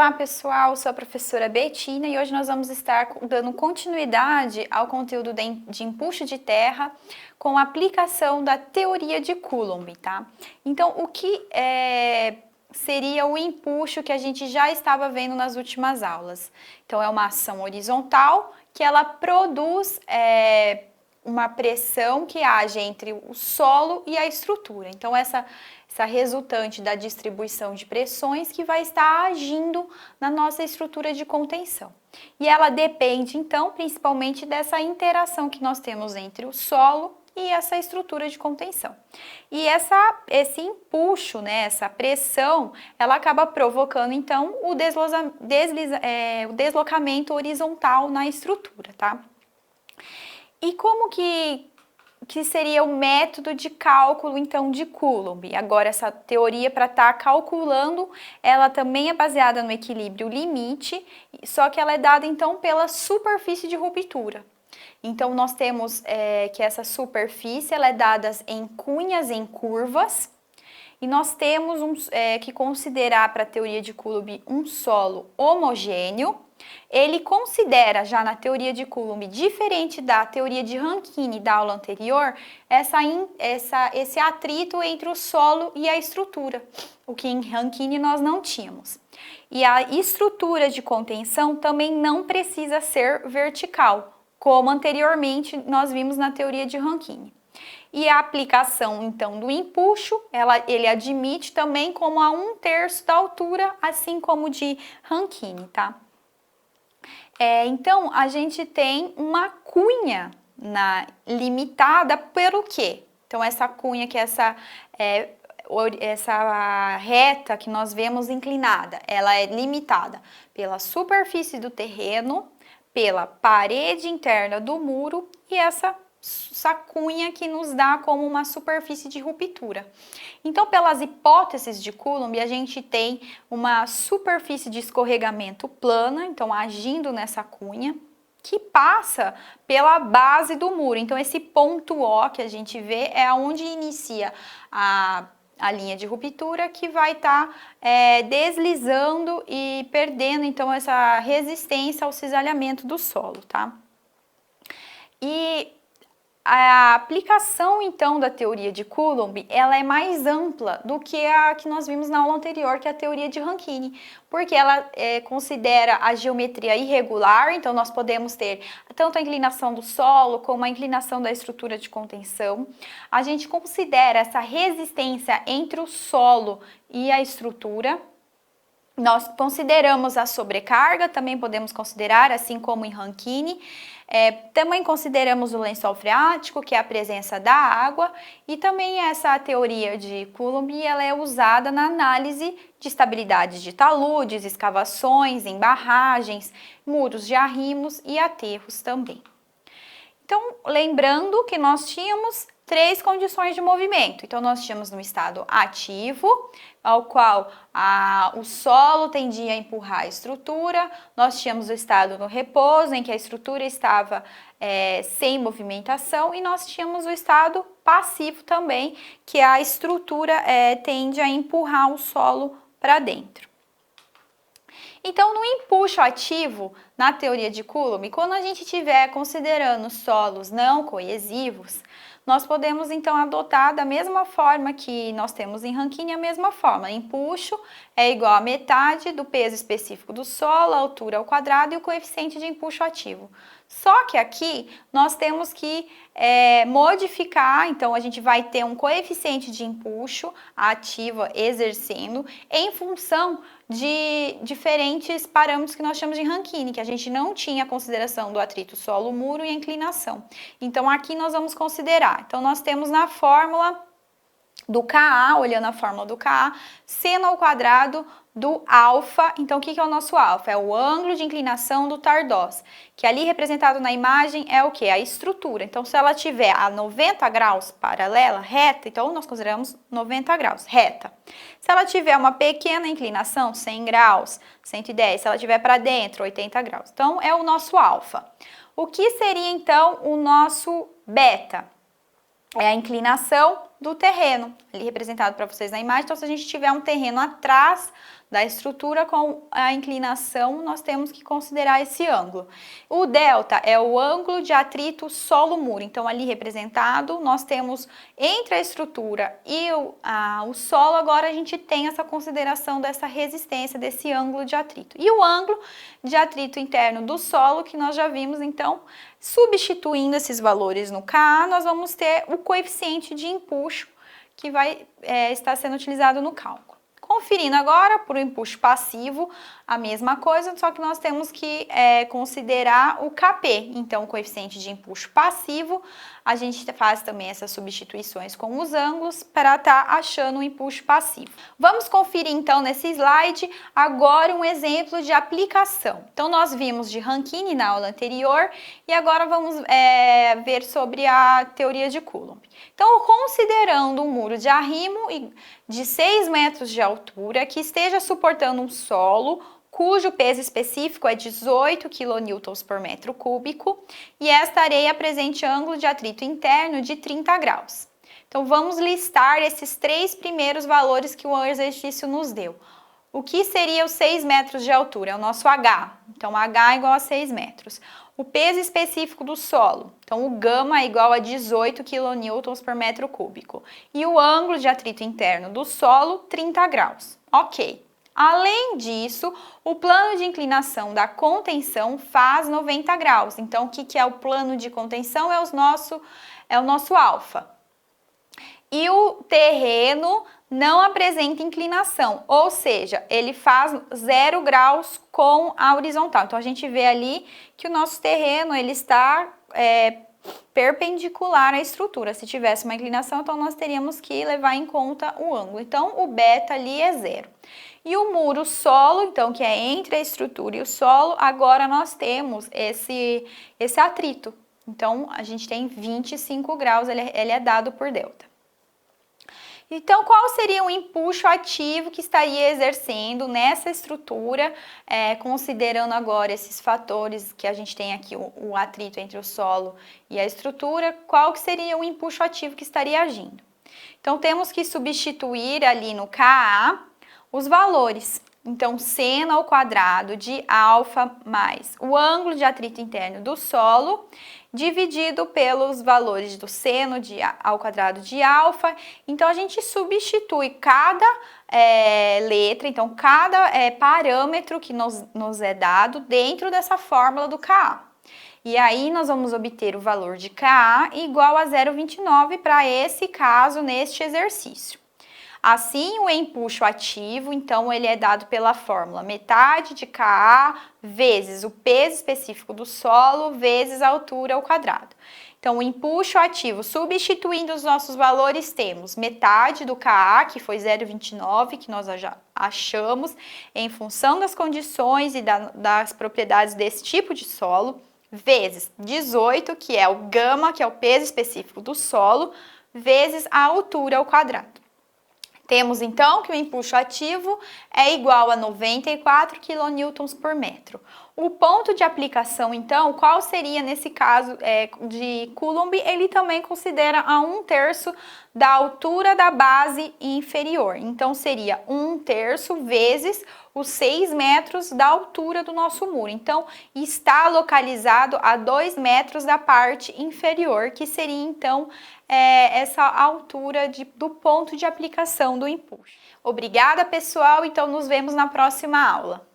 Olá pessoal, sou a professora Betina e hoje nós vamos estar dando continuidade ao conteúdo de empuxo de terra com a aplicação da teoria de Coulomb, tá? Então, o que seria o empuxo que a gente já estava vendo nas últimas aulas? Então, é uma ação horizontal que ela produz uma pressão que age entre o solo e a estrutura. Então, essa resultante da distribuição de pressões que vai estar agindo na nossa estrutura de contenção. E ela depende, então, principalmente dessa interação que nós temos entre o solo e essa estrutura de contenção. E esse empuxo, né, essa pressão, ela acaba provocando, então, o deslocamento horizontal na estrutura, tá? E como que seria o método de cálculo, então, de Coulomb? Agora, essa teoria para estar calculando, ela também é baseada no equilíbrio limite, só que ela é dada, então, pela superfície de ruptura. Então, nós temos que essa superfície, ela é dada em cunhas em curvas, e nós temos que considerar para a teoria de Coulomb um solo homogêneo. Ele considera, já na teoria de Coulomb, diferente da teoria de Rankine da aula anterior, esse atrito entre o solo e a estrutura, o que em Rankine nós não tínhamos. E a estrutura de contenção também não precisa ser vertical, como anteriormente nós vimos na teoria de Rankine. E a aplicação, então, do empuxo, ele admite também como a 1/3 da altura, assim como de Rankine, tá? Então, a gente tem uma cunha limitada pelo quê? Então, essa cunha, que é essa reta que nós vemos inclinada, ela é limitada pela superfície do terreno, pela parede interna do muro e essa cunha que nos dá como uma superfície de ruptura. Então, pelas hipóteses de Coulomb, a gente tem uma superfície de escorregamento plana, então agindo nessa cunha, que passa pela base do muro. Então, esse ponto O que a gente vê é onde inicia a linha de ruptura, que vai estar deslizando e perdendo, então, essa resistência ao cisalhamento do solo, tá? E a aplicação, então, da teoria de Coulomb, ela é mais ampla do que a que nós vimos na aula anterior, que é a teoria de Rankine, porque ela considera a geometria irregular, então nós podemos ter tanto a inclinação do solo como a inclinação da estrutura de contenção. A gente considera essa resistência entre o solo e a estrutura. Nós consideramos a sobrecarga, também podemos considerar, assim como em Rankine. Também consideramos o lençol freático, que é a presença da água, e também essa teoria de Coulomb, ela é usada na análise de estabilidade de taludes, escavações, em barragens, muros de arrimos e aterros também. Então, lembrando que nós tínhamos 3 condições de movimento. Então, nós tínhamos no estado ativo, ao qual o solo tendia a empurrar a estrutura. Nós tínhamos o estado no repouso, em que a estrutura estava sem movimentação. E nós tínhamos o estado passivo também, que a estrutura tende a empurrar o solo para dentro. Então, no empuxo ativo, na teoria de Coulomb, quando a gente estiver considerando solos não coesivos, nós podemos, então, adotar da mesma forma que nós temos em Rankine, a mesma forma. Empuxo é igual a metade do peso específico do solo, a altura ao quadrado e o coeficiente de empuxo ativo. Só que aqui nós temos que modificar, então a gente vai ter um coeficiente de empuxo ativo exercendo em função de diferentes parâmetros que nós chamamos de Rankine, que a gente não tinha consideração do atrito solo-muro e a inclinação. Então aqui nós vamos considerar. Então nós temos na fórmula do Ka, olhando a fórmula do Ka, seno ao quadrado do alfa. Então, o que é o nosso alfa? É o ângulo de inclinação do Tardós, que ali representado na imagem é o que? A estrutura. Então, se ela tiver a 90 graus paralela, reta, então nós consideramos 90 graus, reta. Se ela tiver uma pequena inclinação, 100 graus, 110, se ela tiver para dentro, 80 graus. Então, é o nosso alfa. O que seria, então, o nosso beta? É a inclinação do terreno, ali representado para vocês na imagem. Então, se a gente tiver um terreno atrás da estrutura com a inclinação, nós temos que considerar esse ângulo. O delta é o ângulo de atrito solo-muro, então ali representado, nós temos entre a estrutura e o solo, agora a gente tem essa consideração dessa resistência, desse ângulo de atrito. E o ângulo de atrito interno do solo, que nós já vimos, então, substituindo esses valores no Ka, nós vamos ter o coeficiente de empuxo que vai estar sendo utilizado no cálculo. Conferindo agora por empuxo passivo, a mesma coisa, só que nós temos que considerar o Kp. Então, o coeficiente de empuxo passivo, a gente faz também essas substituições com os ângulos para estar achando o empuxo passivo. Vamos conferir então nesse slide agora um exemplo de aplicação. Então, nós vimos de Rankine na aula anterior e agora vamos ver sobre a teoria de Coulomb. Então, considerando um muro de arrimo de 6 metros de altura que esteja suportando um solo cujo peso específico é 18 kN por metro cúbico e esta areia apresente ângulo de atrito interno de 30 graus. Então, vamos listar esses 3 primeiros valores que o exercício nos deu. O que seria os 6 metros de altura? É o nosso H. Então, H é igual a 6 metros. O peso específico do solo. Então, o gama é igual a 18 kN por metro cúbico. E o ângulo de atrito interno do solo, 30 graus. Ok. Além disso, o plano de inclinação da contenção faz 90 graus. Então, o que é o plano de contenção? É o nosso alfa. E o terreno não apresenta inclinação, ou seja, ele faz 0 graus com a horizontal. Então, a gente vê ali que o nosso terreno ele está perpendicular à estrutura. Se tivesse uma inclinação, então nós teríamos que levar em conta o ângulo. Então, o beta ali é 0. E o muro solo, então, que é entre a estrutura e o solo, agora nós temos esse atrito. Então, a gente tem 25 graus, ele é dado por delta. Então, qual seria o empuxo ativo que estaria exercendo nessa estrutura, considerando agora esses fatores que a gente tem aqui, o atrito entre o solo e a estrutura, qual que seria o empuxo ativo que estaria agindo? Então, temos que substituir ali no Ka os valores. Então, seno ao quadrado de alfa mais o ângulo de atrito interno do solo, dividido pelos valores do seno ao quadrado de alfa. Então, a gente substitui cada letra, então, cada parâmetro que nos é dado dentro dessa fórmula do Ka. E aí, nós vamos obter o valor de Ka igual a 0,29 para esse caso, neste exercício. Assim, o empuxo ativo, então, ele é dado pela fórmula metade de Ka vezes o peso específico do solo vezes a altura ao quadrado. Então, o empuxo ativo, substituindo os nossos valores, temos metade do Ka, que foi 0,29, que nós já achamos, em função das condições e das propriedades desse tipo de solo, vezes 18, que é o gama, que é o peso específico do solo, vezes a altura ao quadrado. Temos, então, que o empuxo ativo é igual a 94 kN por metro. O ponto de aplicação, então, qual seria nesse caso de Coulomb? Ele também considera a 1/3 da altura da base inferior. Então, seria 1/3 vezes os 6 metros da altura do nosso muro. Então, está localizado a 2 metros da parte inferior, que seria, então, essa altura do ponto de aplicação do empuxo. Obrigada, pessoal. Então, nos vemos na próxima aula.